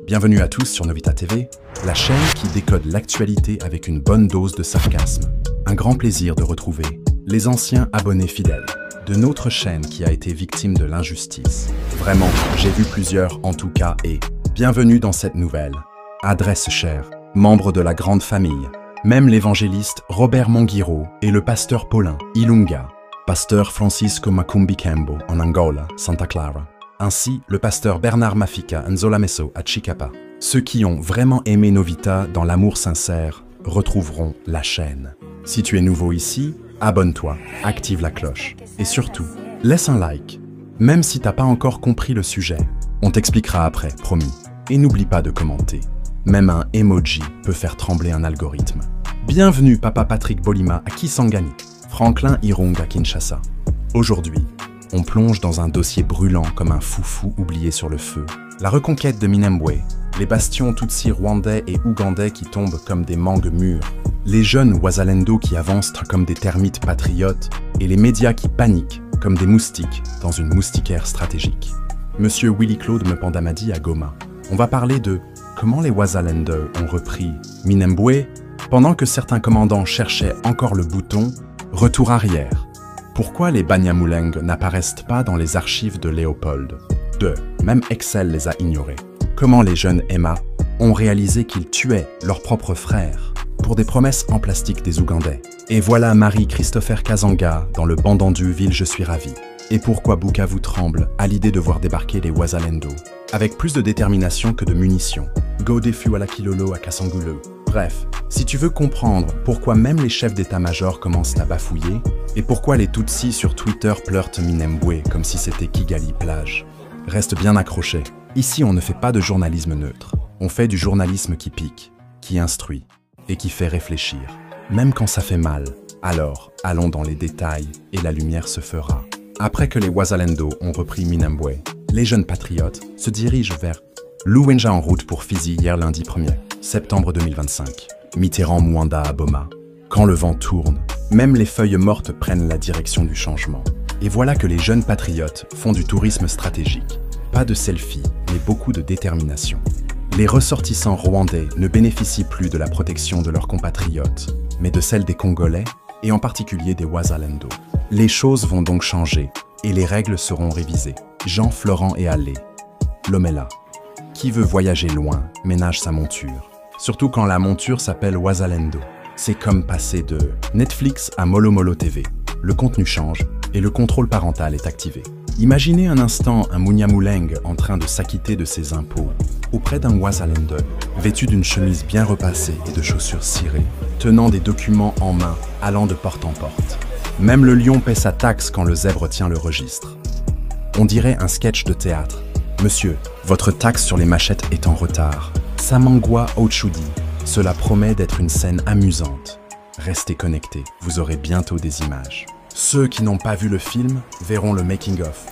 Bienvenue à tous sur Novita TV, la chaîne qui décode l'actualité avec une bonne dose de sarcasme. Un grand plaisir de retrouver les anciens abonnés fidèles de notre chaîne qui a été victime de l'injustice. Vraiment, j'ai vu plusieurs en tout cas et bienvenue dans cette nouvelle adresse chère, membre de la grande famille. Même l'évangéliste Robert Monguiro et le pasteur Paulin Ilunga, pasteur Francisco Macumbi Kembo en Angola, Santa Clara, ainsi le pasteur Bernard Mafika Nzolameso à Chicapa. Ceux qui ont vraiment aimé Novita dans l'amour sincère retrouveront la chaîne. Si tu es nouveau ici, abonne-toi, active la cloche et surtout, laisse un like. Même si t'as pas encore compris le sujet, on t'expliquera après, promis. Et n'oublie pas de commenter. Même un emoji peut faire trembler un algorithme. Bienvenue Papa Patrick Bolima à Kisangani, Franklin Irung à Kinshasa. Aujourd'hui, on plonge dans un dossier brûlant comme un foufou oublié sur le feu. La reconquête de Minembwe, les bastions Tutsi rwandais et ougandais qui tombent comme des mangues mûres, les jeunes Wazalendo qui avancent comme des termites patriotes et les médias qui paniquent comme des moustiques dans une moustiquaire stratégique. Monsieur Willy Claude Mpandamadi à Goma. On va parler de comment les Wazalendo ont repris Minembwe pendant que certains commandants cherchaient encore le bouton « Retour arrière ». Pourquoi les Banyamulenge n'apparaissent pas dans les archives de Léopold II? Même Excel les a ignorés. Comment les jeunes Emma ont réalisé qu'ils tuaient leurs propres frères pour des promesses en plastique des Ougandais? Et voilà Marie-Christopher Kazanga dans le bandendu Ville Je suis ravi. Et pourquoi Bukavu tremble à l'idée de voir débarquer les Wazalendo avec plus de détermination que de munitions? Godefu à la Kilolo à Kasangulu. Bref, si tu veux comprendre pourquoi même les chefs d'état-major commencent à bafouiller et pourquoi les Tutsis sur Twitter pleurent Minembwe comme si c'était Kigali plage, reste bien accroché. Ici, on ne fait pas de journalisme neutre. On fait du journalisme qui pique, qui instruit et qui fait réfléchir. Même quand ça fait mal, alors allons dans les détails et la lumière se fera. Après que les Wazalendo ont repris Minembwe, les jeunes patriotes se dirigent vers Luwenja en route pour Fizi hier lundi 1er septembre 2025. Mitterrand-Mwanda à Boma. Quand le vent tourne, même les feuilles mortes prennent la direction du changement. Et voilà que les jeunes patriotes font du tourisme stratégique. Pas de selfie, mais beaucoup de détermination. Les ressortissants rwandais ne bénéficient plus de la protection de leurs compatriotes, mais de celle des Congolais, et en particulier des Wazalendo. Les choses vont donc changer, et les règles seront révisées. Jean, Florent et Allé. Lomela. Qui veut voyager loin ménage sa monture. Surtout quand la monture s'appelle Wazalendo. C'est comme passer de Netflix à Molo Molo TV. Le contenu change et le contrôle parental est activé. Imaginez un instant un Munyamulenge en train de s'acquitter de ses impôts auprès d'un Wazalendo, vêtu d'une chemise bien repassée et de chaussures cirées, tenant des documents en main, allant de porte en porte. Même le lion paie sa taxe quand le zèbre tient le registre. On dirait un sketch de théâtre. Monsieur, votre taxe sur les machettes est en retard. Samangwa Ochudi, cela promet d'être une scène amusante. Restez connectés, vous aurez bientôt des images. Ceux qui n'ont pas vu le film verront le making-of.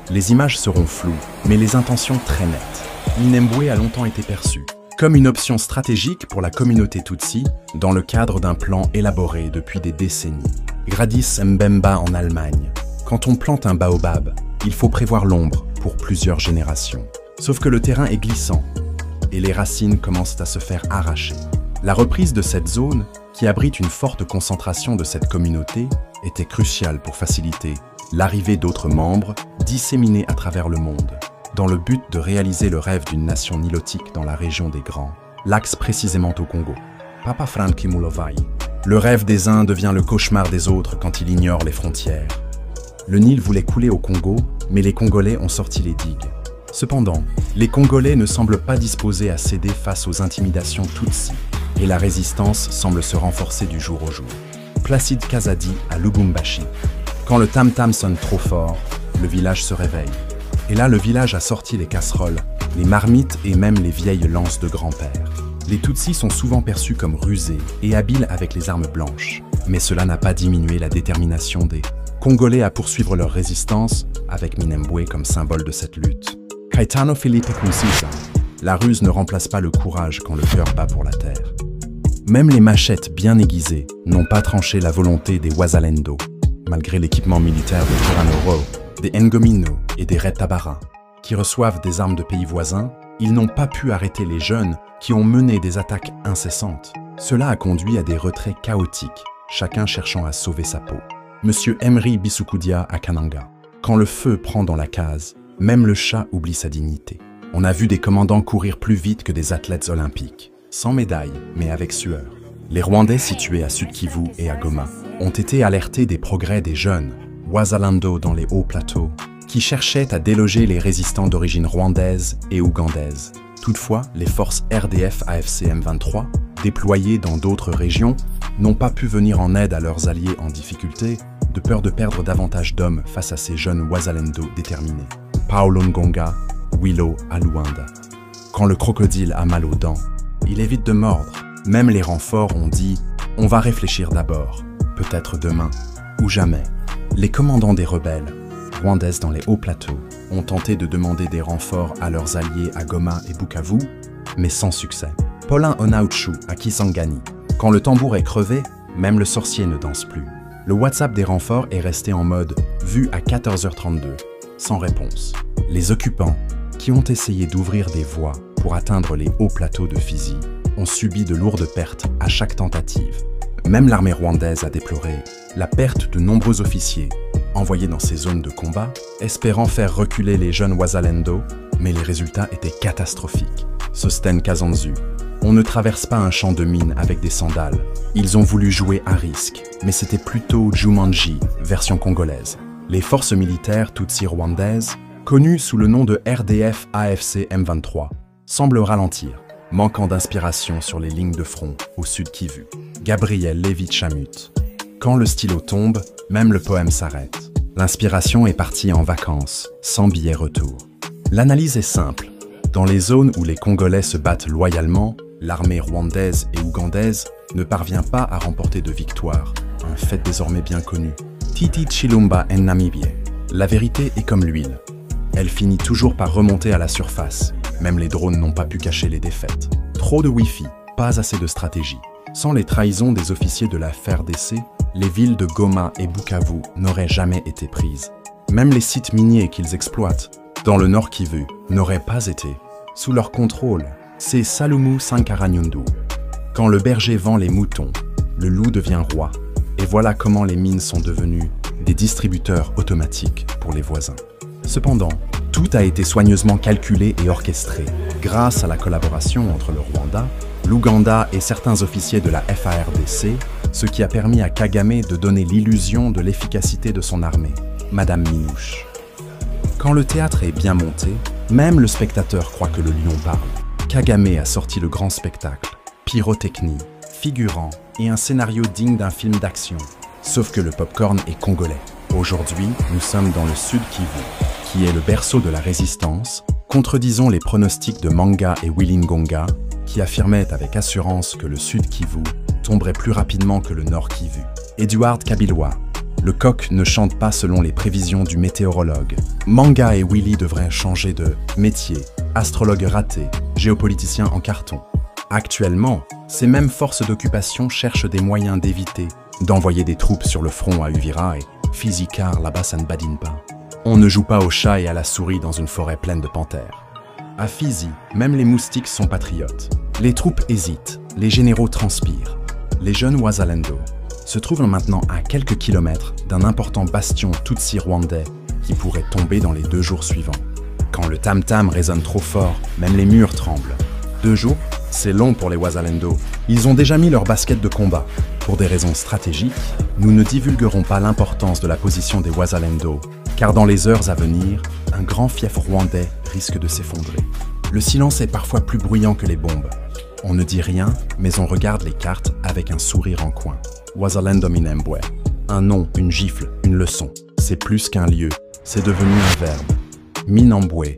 Les images seront floues, mais les intentions très nettes. Minembwe a longtemps été perçu comme une option stratégique pour la communauté Tutsi dans le cadre d'un plan élaboré depuis des décennies. Gradis Mbemba en Allemagne. Quand on plante un baobab, il faut prévoir l'ombre pour plusieurs générations. Sauf que le terrain est glissant et les racines commencent à se faire arracher. La reprise de cette zone, qui abrite une forte concentration de cette communauté, était cruciale pour faciliter l'arrivée d'autres membres disséminés à travers le monde, dans le but de réaliser le rêve d'une nation nilotique dans la région des Grands, l'axe précisément au Congo. Papa Franki Mulovai. Le rêve des uns devient le cauchemar des autres quand il ignore les frontières. Le Nil voulait couler au Congo, mais les Congolais ont sorti les digues. Cependant, les Congolais ne semblent pas disposés à céder face aux intimidations Tutsi, et la résistance semble se renforcer du jour au jour. Placide Kazadi à Lubumbashi. Quand le tam-tam sonne trop fort, le village se réveille. Et là, le village a sorti les casseroles, les marmites et même les vieilles lances de grand-père. Les Tutsis sont souvent perçus comme rusés et habiles avec les armes blanches, mais cela n'a pas diminué la détermination des Congolais à poursuivre leur résistance, avec Minembwe comme symbole de cette lutte. Caetano Felipe Kunziza. La ruse ne remplace pas le courage quand le cœur bat pour la terre. Même les machettes bien aiguisées n'ont pas tranché la volonté des Wazalendo, malgré l'équipement militaire de Turanoro, des Ngomino et des Red Tabara, qui reçoivent des armes de pays voisins ils n'ont pas pu arrêter les jeunes qui ont mené des attaques incessantes. Cela a conduit à des retraits chaotiques, chacun cherchant à sauver sa peau. Monsieur Emery Bissoukoudia à Kananga. Quand le feu prend dans la case, même le chat oublie sa dignité. On a vu des commandants courir plus vite que des athlètes olympiques, sans médaille, mais avec sueur. Les Rwandais situés à Sud-Kivu et à Goma ont été alertés des progrès des jeunes, Wazalendo dans les hauts plateaux, qui cherchaient à déloger les résistants d'origine rwandaise et ougandaise. Toutefois, les forces RDF AFC M23, déployées dans d'autres régions, n'ont pas pu venir en aide à leurs alliés en difficulté, de peur de perdre davantage d'hommes face à ces jeunes Wazalendo déterminés. Paulo Ngonga, Willow à Luanda. Quand le crocodile a mal aux dents, il évite de mordre. Même les renforts ont dit « on va réfléchir d'abord, peut-être demain, ou jamais ». Les commandants des rebelles, rwandaises dans les hauts plateaux, ont tenté de demander des renforts à leurs alliés à Goma et Bukavu, mais sans succès. Paulin Onauchu à Kisangani. Quand le tambour est crevé, même le sorcier ne danse plus. Le WhatsApp des renforts est resté en mode « vu à 14h32 », sans réponse. Les occupants, qui ont essayé d'ouvrir des voies pour atteindre les hauts plateaux de Fizi, ont subi de lourdes pertes à chaque tentative. Même l'armée rwandaise a déploré la perte de nombreux officiers envoyés dans ces zones de combat, espérant faire reculer les jeunes Wazalendo, mais les résultats étaient catastrophiques. Sosten Kazanzu. On ne traverse pas un champ de mines avec des sandales. Ils ont voulu jouer à risque, mais c'était plutôt Jumanji, version congolaise. Les forces militaires Tutsi rwandaises, connues sous le nom de RDF AFC M23, semblent ralentir, manquant d'inspiration sur les lignes de front au sud Kivu. Gabriel Lévy-Chamut. Quand le stylo tombe, même le poème s'arrête. L'inspiration est partie en vacances, sans billet retour. L'analyse est simple. Dans les zones où les Congolais se battent loyalement, l'armée rwandaise et ougandaise ne parvient pas à remporter de victoire, un fait désormais bien connu. Titi Chilumba en Namibie. La vérité est comme l'huile. Elle finit toujours par remonter à la surface. Même les drones n'ont pas pu cacher les défaites. Trop de Wi-Fi, pas assez de stratégie. Sans les trahisons des officiers de la FARDC, les villes de Goma et Bukavu n'auraient jamais été prises. Même les sites miniers qu'ils exploitent, dans le Nord Kivu, n'auraient pas été. Sous leur contrôle, c'est Salumu Sankaranyundu. Quand le berger vend les moutons, le loup devient roi. Et voilà comment les mines sont devenues des distributeurs automatiques pour les voisins. Cependant, tout a été soigneusement calculé et orchestré grâce à la collaboration entre le Rwanda, l'Ouganda et certains officiers de la FARDC, ce qui a permis à Kagame de donner l'illusion de l'efficacité de son armée, Madame Minouche. Quand le théâtre est bien monté, même le spectateur croit que le lion parle. Kagame a sorti le grand spectacle, pyrotechnie, figurants et un scénario digne d'un film d'action. Sauf que le popcorn est congolais. Aujourd'hui, nous sommes dans le Sud Kivu, qui est le berceau de la résistance. Contredisons les pronostics de Manga et Willy Ngonga, qui affirmaient avec assurance que le Sud Kivu tomberait plus rapidement que le Nord Kivu. Edouard Kabilois. Le coq ne chante pas selon les prévisions du météorologue. Manga et Willy devraient changer de métier, astrologue raté, géopoliticien en carton. Actuellement, ces mêmes forces d'occupation cherchent des moyens d'éviter d'envoyer des troupes sur le front à Uvira et Fizi car là-bas ça ne badine pas. On ne joue pas au chat et à la souris dans une forêt pleine de panthères. À Fizi, même les moustiques sont patriotes. Les troupes hésitent, les généraux transpirent. Les jeunes Wazalendo se trouvent maintenant à quelques kilomètres d'un important bastion Tutsi rwandais qui pourrait tomber dans les 2 jours suivants. Quand le tam-tam résonne trop fort, même les murs tremblent. 2 jours, c'est long pour les Wazalendo. Ils ont déjà mis leur basket de combat. Pour des raisons stratégiques, nous ne divulguerons pas l'importance de la position des Wazalendo, car dans les heures à venir, un grand fief rwandais risque de s'effondrer. Le silence est parfois plus bruyant que les bombes. On ne dit rien, mais on regarde les cartes avec un sourire en coin. Wazalendo Minembwe. Un nom, une gifle, une leçon. C'est plus qu'un lieu, c'est devenu un verbe. Minembwe.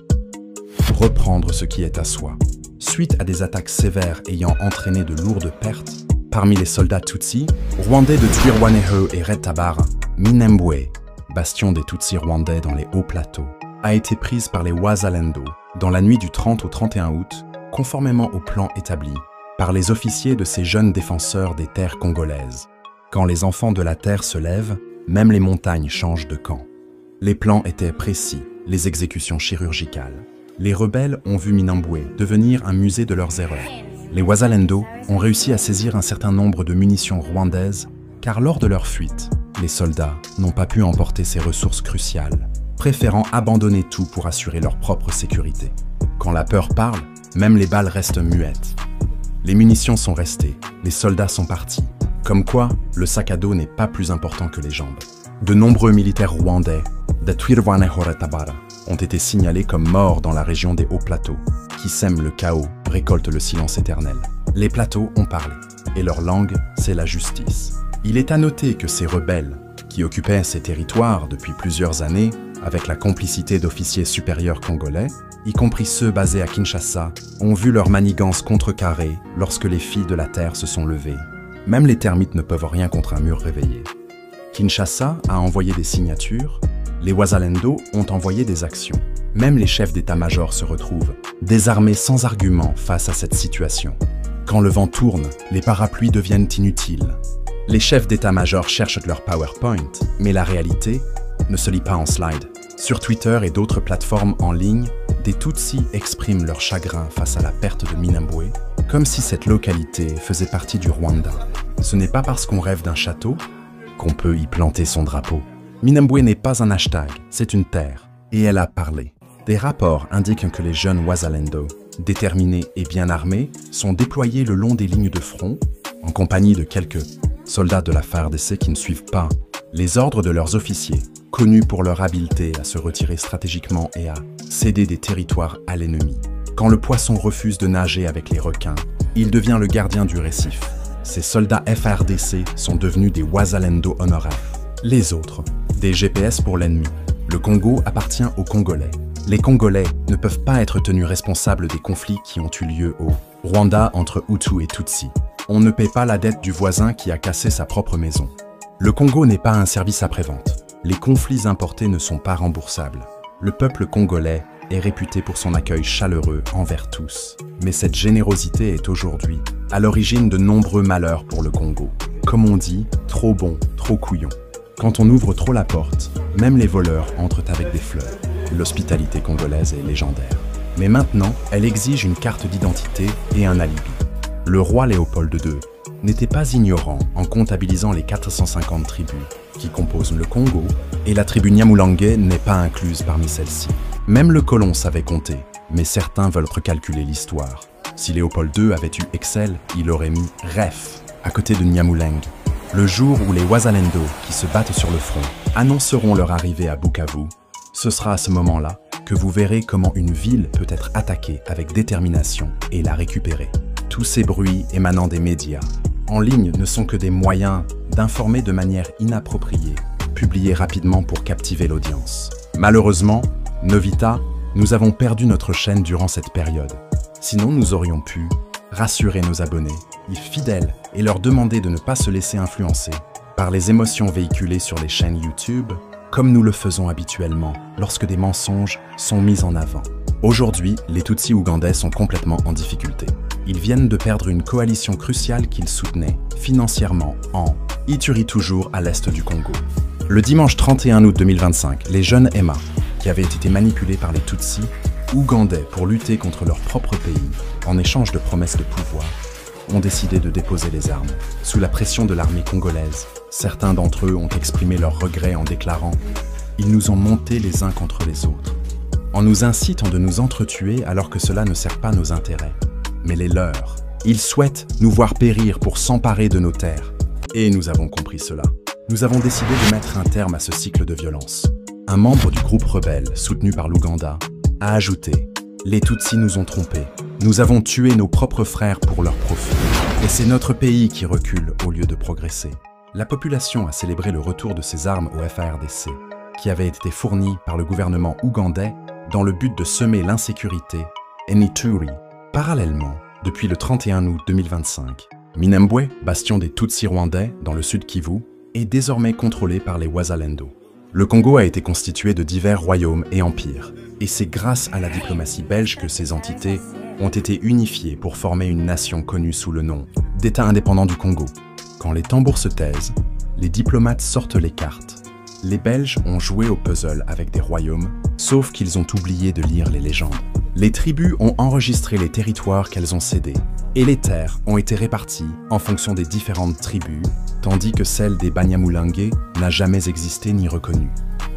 Reprendre ce qui est à soi. Suite à des attaques sévères ayant entraîné de lourdes pertes, parmi les soldats Tutsi, rwandais de Twirwaneho et Red Tabara, Minembwe, bastion des Tutsis rwandais dans les hauts plateaux, a été prise par les Wazalendo dans la nuit du 30 au 31 août, conformément au plan établi par les officiers de ces jeunes défenseurs des terres congolaises. Quand les enfants de la terre se lèvent, même les montagnes changent de camp. Les plans étaient précis, les exécutions chirurgicales. Les rebelles ont vu Minembwe devenir un musée de leurs erreurs. Les Wazalendo ont réussi à saisir un certain nombre de munitions rwandaises, car lors de leur fuite, les soldats n'ont pas pu emporter ces ressources cruciales, préférant abandonner tout pour assurer leur propre sécurité. Quand la peur parle, même les balles restent muettes. Les munitions sont restées, les soldats sont partis. Comme quoi, le sac à dos n'est pas plus important que les jambes. De nombreux militaires rwandais, ont été signalés comme morts dans la région des Hauts Plateaux, qui sèment le chaos, récoltent le silence éternel. Les plateaux ont parlé, et leur langue, c'est la justice. Il est à noter que ces rebelles, qui occupaient ces territoires depuis plusieurs années, avec la complicité d'officiers supérieurs congolais, y compris ceux basés à Kinshasa, ont vu leur manigance contrecarrée lorsque les filles de la terre se sont levées. Même les termites ne peuvent rien contre un mur réveillé. Kinshasa a envoyé des signatures, les Wazalendo ont envoyé des actions. Même les chefs d'état-major se retrouvent, désarmés sans argument face à cette situation. Quand le vent tourne, les parapluies deviennent inutiles. Les chefs d'état-major cherchent leur PowerPoint, mais la réalité ne se lit pas en slide. Sur Twitter et d'autres plateformes en ligne, des Tutsis expriment leur chagrin face à la perte de Minembwe, comme si cette localité faisait partie du Rwanda. Ce n'est pas parce qu'on rêve d'un château qu'on peut y planter son drapeau. Minembwe n'est pas un hashtag, c'est une terre, et elle a parlé. Des rapports indiquent que les jeunes Wazalendo, déterminés et bien armés, sont déployés le long des lignes de front, en compagnie de quelques soldats de la FARDC qui ne suivent pas les ordres de leurs officiers, connus pour leur habileté à se retirer stratégiquement et à céder des territoires à l'ennemi. Quand le poisson refuse de nager avec les requins, il devient le gardien du récif. Ces soldats FARDC sont devenus des Wazalendo honorables. Les autres, des GPS pour l'ennemi. Le Congo appartient aux Congolais. Les Congolais ne peuvent pas être tenus responsables des conflits qui ont eu lieu au Rwanda entre Hutus et Tutsis. On ne paie pas la dette du voisin qui a cassé sa propre maison. Le Congo n'est pas un service après-vente. Les conflits importés ne sont pas remboursables. Le peuple congolais est réputé pour son accueil chaleureux envers tous. Mais cette générosité est aujourd'hui à l'origine de nombreux malheurs pour le Congo. Comme on dit, trop bon, trop couillon. Quand on ouvre trop la porte, même les voleurs entrent avec des fleurs. L'hospitalité congolaise est légendaire. Mais maintenant, elle exige une carte d'identité et un alibi. Le roi Léopold II n'était pas ignorant en comptabilisant les 450 tribus qui composent le Congo, et la tribu Nyamulangue n'est pas incluse parmi celles-ci. Même le colon savait compter, mais certains veulent recalculer l'histoire. Si Léopold II avait eu Excel, il aurait mis REF à côté de Nyamulangue. Le jour où les Wazalendo, qui se battent sur le front, annonceront leur arrivée à Bukavu, ce sera à ce moment-là que vous verrez comment une ville peut être attaquée avec détermination et la récupérer. Tous ces bruits émanant des médias en ligne ne sont que des moyens d'informer de manière inappropriée, publiés rapidement pour captiver l'audience. Malheureusement, Novita, nous avons perdu notre chaîne durant cette période. Sinon, nous aurions pu rassurer nos abonnés, fidèles, et leur demander de ne pas se laisser influencer par les émotions véhiculées sur les chaînes YouTube, comme nous le faisons habituellement lorsque des mensonges sont mis en avant. Aujourd'hui, les Tutsis ougandais sont complètement en difficulté. Ils viennent de perdre une coalition cruciale qu'ils soutenaient financièrement en Ituri, toujours à l'est du Congo. Le dimanche 31 août 2025, les jeunes Emma, qui avaient été manipulés par les Tutsis ougandais pour lutter contre leur propre pays, en échange de promesses de pouvoir, ont décidé de déposer les armes. Sous la pression de l'armée congolaise, certains d'entre eux ont exprimé leurs regrets en déclarant « Ils nous ont montés les uns contre les autres », en nous incitant de nous entretuer alors que cela ne sert pas nos intérêts, mais les leurs. Ils souhaitent nous voir périr pour s'emparer de nos terres. Et nous avons compris cela. Nous avons décidé de mettre un terme à ce cycle de violence. Un membre du groupe rebelle, soutenu par l'Ouganda, a ajouté « Les Tutsis nous ont trompés. Nous avons tué nos propres frères pour leur profit. Et c'est notre pays qui recule au lieu de progresser. » La population a célébré le retour de ces armes au FARDC, qui avaient été fournies par le gouvernement ougandais dans le but de semer l'insécurité en Ituri. Parallèlement, depuis le 31 août 2025, Minembwe, bastion des Tutsis rwandais dans le sud Kivu, est désormais contrôlé par les Wazalendo. Le Congo a été constitué de divers royaumes et empires, et c'est grâce à la diplomatie belge que ces entités ont été unifiées pour former une nation connue sous le nom d'État indépendant du Congo. Quand les tambours se taisent, les diplomates sortent les cartes. Les Belges ont joué au puzzle avec des royaumes, sauf qu'ils ont oublié de lire les légendes. Les tribus ont enregistré les territoires qu'elles ont cédés, et les terres ont été réparties en fonction des différentes tribus, tandis que celle des Banyamulenge n'a jamais existé ni reconnue.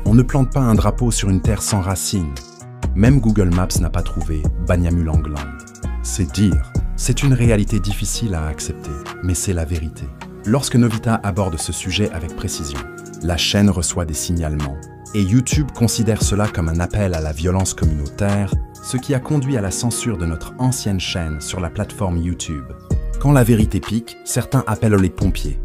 On ne plante pas un drapeau sur une terre sans racines. Même Google Maps n'a pas trouvé Banyamulangland. C'est dire. C'est une réalité difficile à accepter, mais c'est la vérité. Lorsque Novita aborde ce sujet avec précision, la chaîne reçoit des signalements, et YouTube considère cela comme un appel à la violence communautaire, ce qui a conduit à la censure de notre ancienne chaîne sur la plateforme YouTube. Quand la vérité pique, certains appellent les pompiers.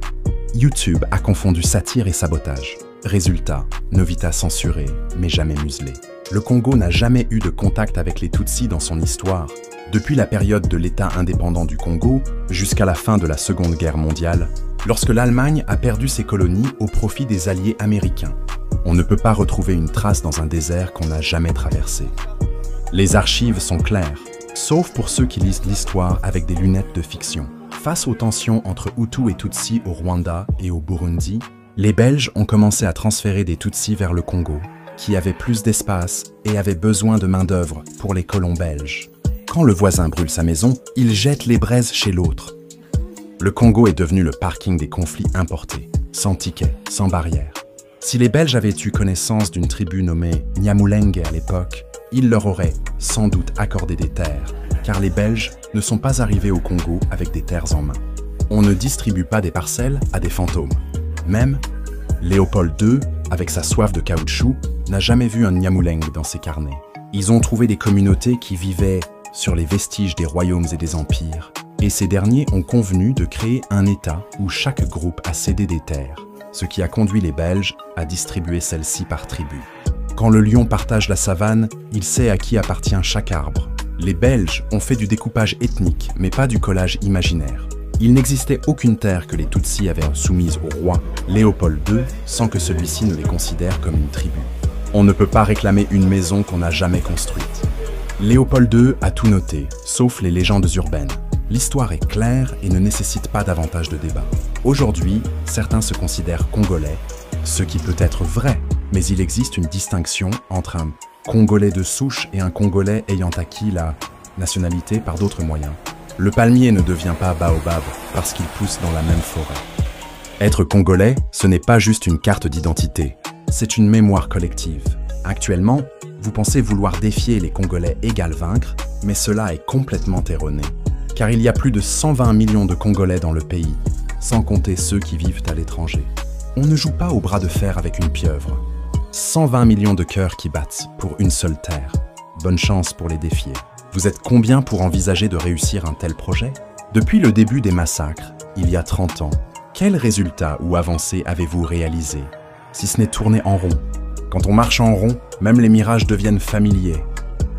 YouTube a confondu satire et sabotage. Résultat, Novita censuré, mais jamais muselé. Le Congo n'a jamais eu de contact avec les Tutsis dans son histoire. Depuis la période de l'État indépendant du Congo jusqu'à la fin de la Seconde Guerre mondiale, lorsque l'Allemagne a perdu ses colonies au profit des alliés américains. On ne peut pas retrouver une trace dans un désert qu'on n'a jamais traversé. Les archives sont claires, sauf pour ceux qui lisent l'histoire avec des lunettes de fiction. Face aux tensions entre Hutus et Tutsis au Rwanda et au Burundi, les Belges ont commencé à transférer des Tutsis vers le Congo, qui avait plus d'espace et avait besoin de main-d'œuvre pour les colons belges. Quand le voisin brûle sa maison, il jette les braises chez l'autre. Le Congo est devenu le parking des conflits importés, sans ticket, sans barrière. Si les Belges avaient eu connaissance d'une tribu nommée Nyamulenge à l'époque, ils leur auraient sans doute accordé des terres, car les Belges ne sont pas arrivés au Congo avec des terres en main. On ne distribue pas des parcelles à des fantômes. Même Léopold II, avec sa soif de caoutchouc, n'a jamais vu un Nyamulenge dans ses carnets. Ils ont trouvé des communautés qui vivaient sur les vestiges des royaumes et des empires, et ces derniers ont convenu de créer un État où chaque groupe a cédé des terres, ce qui a conduit les Belges à distribuer celles-ci par tribu. Quand le lion partage la savane, il sait à qui appartient chaque arbre. Les Belges ont fait du découpage ethnique, mais pas du collage imaginaire. Il n'existait aucune terre que les Tutsis avaient soumise au roi Léopold II sans que celui-ci ne les considère comme une tribu. On ne peut pas réclamer une maison qu'on n'a jamais construite. Léopold II a tout noté, sauf les légendes urbaines. L'histoire est claire et ne nécessite pas davantage de débat. Aujourd'hui, certains se considèrent congolais, ce qui peut être vrai, mais il existe une distinction entre un Congolais de souche et un Congolais ayant acquis la nationalité par d'autres moyens. Le palmier ne devient pas baobab parce qu'il pousse dans la même forêt. Être congolais, ce n'est pas juste une carte d'identité, c'est une mémoire collective. Actuellement, vous pensez vouloir défier les Congolais égale vaincre, mais cela est complètement erroné. Car il y a plus de 120 millions de Congolais dans le pays, sans compter ceux qui vivent à l'étranger. On ne joue pas au bras de fer avec une pieuvre. 120 millions de cœurs qui battent pour une seule terre. Bonne chance pour les défier. Vous êtes combien pour envisager de réussir un tel projet? Depuis le début des massacres, il y a 30 ans, quels résultats ou avancées avez-vous réalisés, si ce n'est tourner en rond? Quand on marche en rond, même les mirages deviennent familiers.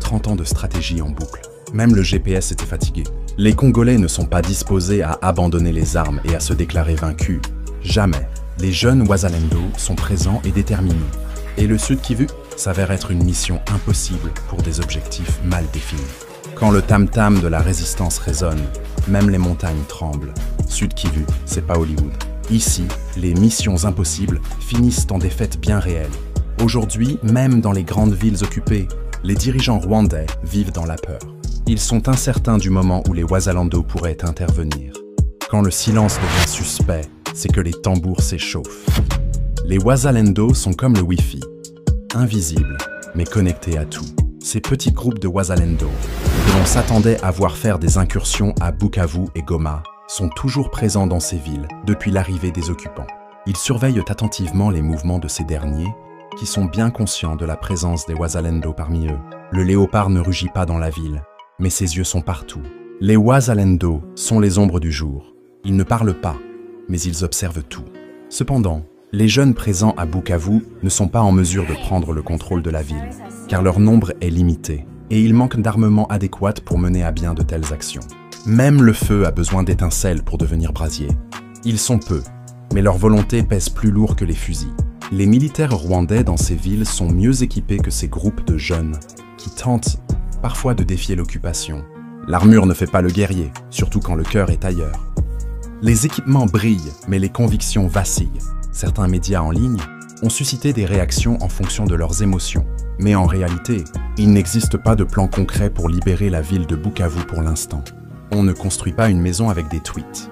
30 ans de stratégie en boucle. Même le GPS était fatigué. Les Congolais ne sont pas disposés à abandonner les armes et à se déclarer vaincus. Jamais. Les jeunes Wazalendo sont présents et déterminés. Et le Sud Kivu s'avère être une mission impossible pour des objectifs mal définis. Quand le tam-tam de la résistance résonne, même les montagnes tremblent. Sud Kivu, c'est pas Hollywood. Ici, les missions impossibles finissent en défaites bien réelles. Aujourd'hui, même dans les grandes villes occupées, les dirigeants rwandais vivent dans la peur. Ils sont incertains du moment où les Wazalendo pourraient intervenir. Quand le silence devient suspect, c'est que les tambours s'échauffent. Les Wazalendo sont comme le Wi-Fi, invisibles, mais connectés à tout. Ces petits groupes de Wazalendo, que l'on s'attendait à voir faire des incursions à Bukavu et Goma, sont toujours présents dans ces villes depuis l'arrivée des occupants. Ils surveillent attentivement les mouvements de ces derniers, qui sont bien conscients de la présence des Wazalendo parmi eux. Le léopard ne rugit pas dans la ville, mais ses yeux sont partout. Les Wazalendo sont les ombres du jour. Ils ne parlent pas, mais ils observent tout. Cependant, les jeunes présents à Bukavu ne sont pas en mesure de prendre le contrôle de la ville, car leur nombre est limité, et il manque d'armement adéquat pour mener à bien de telles actions. Même le feu a besoin d'étincelles pour devenir brasier. Ils sont peu, mais leur volonté pèse plus lourd que les fusils. Les militaires rwandais dans ces villes sont mieux équipés que ces groupes de jeunes, qui tentent parfois de défier l'occupation. L'armure ne fait pas le guerrier, surtout quand le cœur est ailleurs. Les équipements brillent, mais les convictions vacillent. Certains médias en ligne ont suscité des réactions en fonction de leurs émotions. Mais en réalité, il n'existe pas de plan concret pour libérer la ville de Bukavu pour l'instant. On ne construit pas une maison avec des tweets.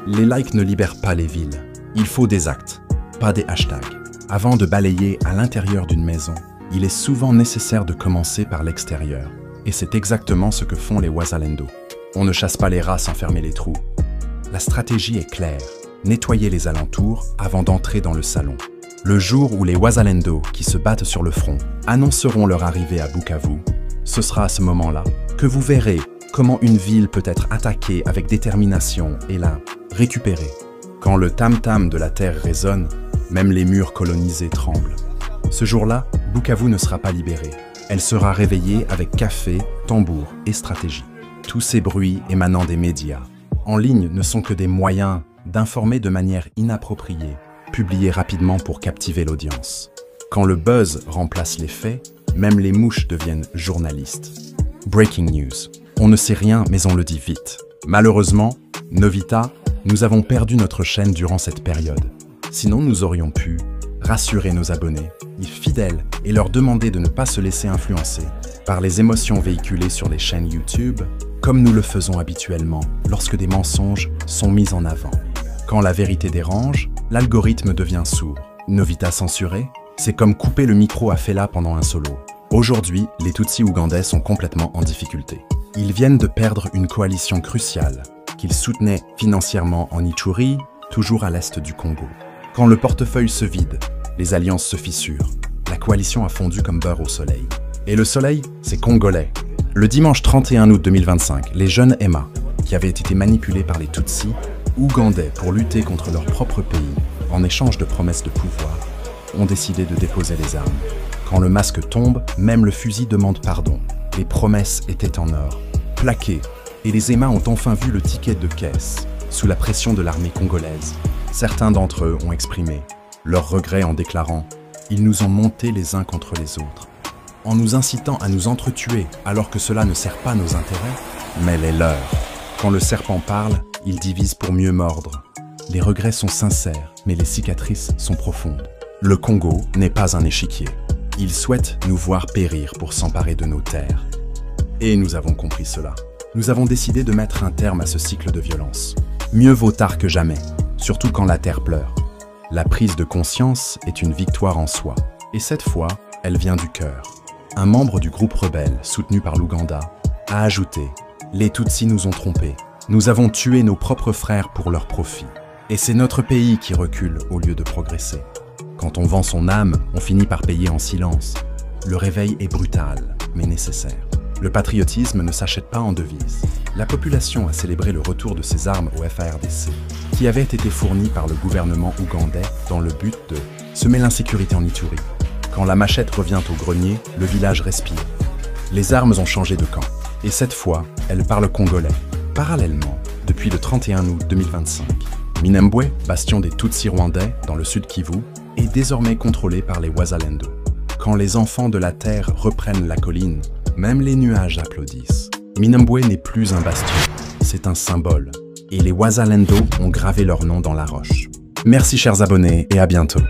Les likes ne libèrent pas les villes. Il faut des actes, pas des hashtags. Avant de balayer à l'intérieur d'une maison, il est souvent nécessaire de commencer par l'extérieur. Et c'est exactement ce que font les Wazalendo. On ne chasse pas les rats sans fermer les trous. La stratégie est claire. Nettoyer les alentours avant d'entrer dans le salon. Le jour où les Wazalendo, qui se battent sur le front, annonceront leur arrivée à Bukavu, ce sera à ce moment-là que vous verrez comment une ville peut être attaquée avec détermination et la récupérer. Quand le tam-tam de la terre résonne, même les murs colonisés tremblent. Ce jour-là, Bukavu ne sera pas libérée. Elle sera réveillée avec café, tambour et stratégie. Tous ces bruits émanant des médias en ligne ne sont que des moyens d'informer de manière inappropriée, publiés rapidement pour captiver l'audience. Quand le buzz remplace les faits, même les mouches deviennent journalistes. Breaking news. On ne sait rien, mais on le dit vite. Malheureusement, Novita, nous avons perdu notre chaîne durant cette période. Sinon, nous aurions pu rassurer nos abonnés, y fidèles, et leur demander de ne pas se laisser influencer par les émotions véhiculées sur les chaînes YouTube, comme nous le faisons habituellement lorsque des mensonges sont mis en avant. Quand la vérité dérange, l'algorithme devient sourd. Novita censurée, c'est comme couper le micro à Fela pendant un solo. Aujourd'hui, les Tutsis ougandais sont complètement en difficulté. Ils viennent de perdre une coalition cruciale qu'ils soutenaient financièrement en Ituri, toujours à l'est du Congo. Quand le portefeuille se vide, les alliances se fissurent. La coalition a fondu comme beurre au soleil. Et le soleil, c'est congolais. Le dimanche 31 août 2025, les jeunes Emma, qui avaient été manipulés par les Tutsis, ougandais pour lutter contre leur propre pays, en échange de promesses de pouvoir, ont décidé de déposer les armes. Quand le masque tombe, même le fusil demande pardon. Les promesses étaient en or, plaquées, et les Emma ont enfin vu le ticket de caisse, sous la pression de l'armée congolaise. Certains d'entre eux ont exprimé leur regret en déclarant « Ils nous ont montés les uns contre les autres », en nous incitant à nous entretuer alors que cela ne sert pas nos intérêts, mais les leurs. Quand le serpent parle, il divise pour mieux mordre. Les regrets sont sincères, mais les cicatrices sont profondes. Le Congo n'est pas un échiquier. Il souhaite nous voir périr pour s'emparer de nos terres. Et nous avons compris cela. Nous avons décidé de mettre un terme à ce cycle de violence. Mieux vaut tard que jamais, surtout quand la terre pleure. La prise de conscience est une victoire en soi, et cette fois, elle vient du cœur. Un membre du groupe rebelle, soutenu par l'Ouganda, a ajouté « Les Tutsis nous ont trompés. Nous avons tué nos propres frères pour leur profit. Et c'est notre pays qui recule au lieu de progresser. Quand on vend son âme, on finit par payer en silence. Le réveil est brutal, mais nécessaire. Le patriotisme ne s'achète pas en devises. La population a célébré le retour de ses armes au FARDC, qui avaient été fournies par le gouvernement ougandais dans le but de semer l'insécurité en Ituri. Quand la machette revient au grenier, le village respire. Les armes ont changé de camp, et cette fois, elles parlent congolais. Parallèlement, depuis le 31 août 2025, Minembwe, bastion des Tutsis rwandais dans le sud Kivu, est désormais contrôlé par les Wazalendo. Quand les enfants de la terre reprennent la colline, même les nuages applaudissent. Minembwe n'est plus un bastion, c'est un symbole. Et les Wazalendo ont gravé leur nom dans la roche. Merci chers abonnés et à bientôt.